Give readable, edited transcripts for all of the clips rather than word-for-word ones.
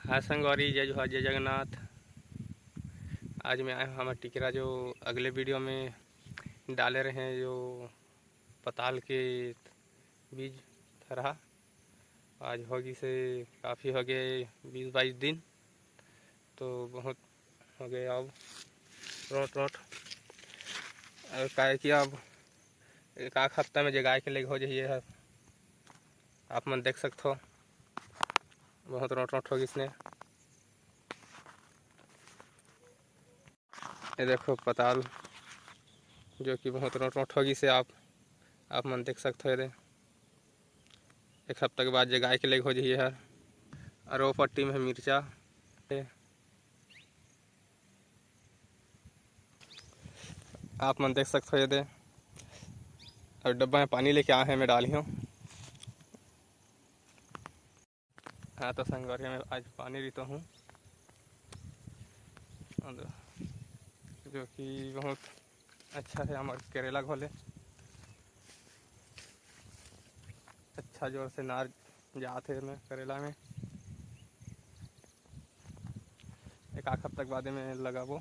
हाँ संगवारी, जय जोहार, जय जगन्नाथ। आज मैं आया हूँ हमारे टिकरा जो अगले वीडियो में डाले रहे हैं, जो पताल के बीज थरहा। आज होगी से काफ़ी हो गए 20-22 दिन, तो बहुत हो गए अब रोट रोट। और क्या है कि अब एक आध हफ्ता में जगाए के लेके हो जाइए है। आप मन देख सकते हो बहुत रोट रोट होगी इसने। ये देखो पताल जो कि बहुत रोट रोट होगी से आप मन देख सकते हो। एक हफ्ते के बाद जगाए के लेके हो जाइए है। और वो पट्टी में है मिर्चा, आप मन देख सकते हो। ये दे और डब्बा में पानी लेके आए हैं, मैं डाली हूँ। हाँ तो संगवारी में आज पानी रीता हूँ, जो कि बहुत अच्छा है। हमारे करेला घोले अच्छा जोर से नार जाते हैं मैं करेला में। एक आध हफ्ते बाद में लगाबो।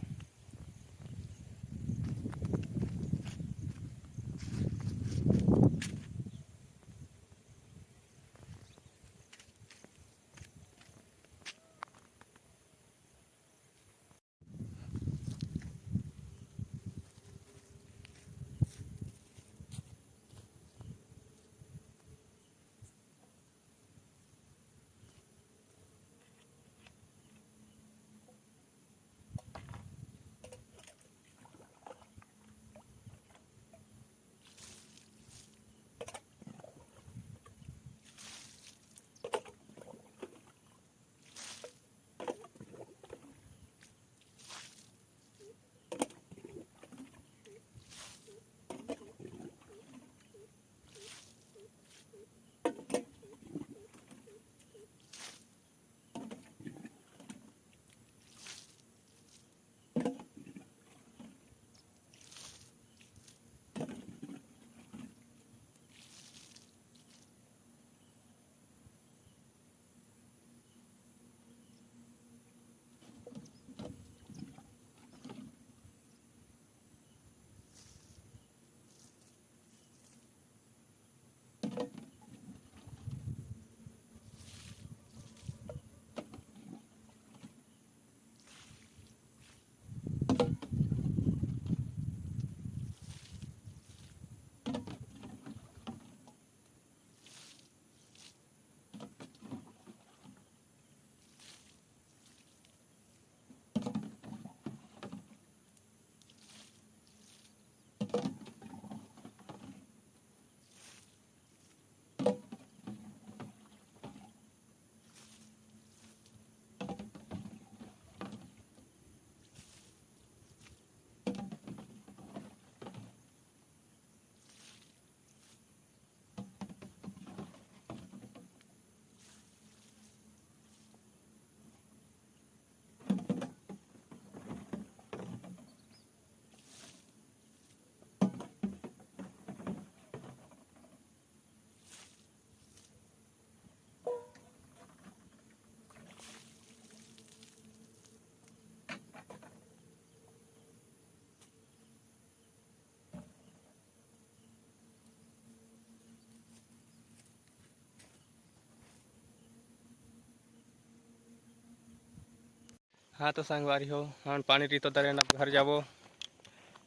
हाँ तो संगवारी हो, हम पानी रीतो दरे अब घर जाबो।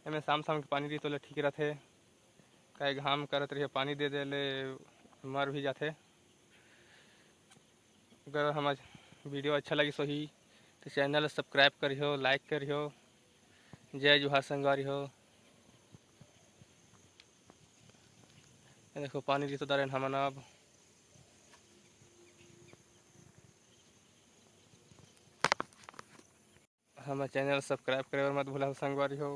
एमें शाम शाम के पानी रीतो ले ठीक रहते। कहीं घाम करत रहिए पानी दे दे ले मर भी जाते। अगर हमारा वीडियो अच्छा लगी सो ही तो चैनल सब्सक्राइब करियो, लाइक करियो। जय जोहार संगवारी हो। देखो पानी रीतो दरे हम अब हमारे चैनल सब्सक्राइब करे और मत भूला संगवारी हो।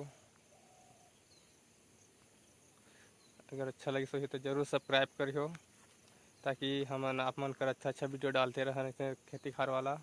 अगर अच्छा लगी सो ही तो जरूर सब्सक्राइब करियो, ताकि हम आप मन कर अच्छा अच्छा वीडियो डालते रहें खेती खार वाला।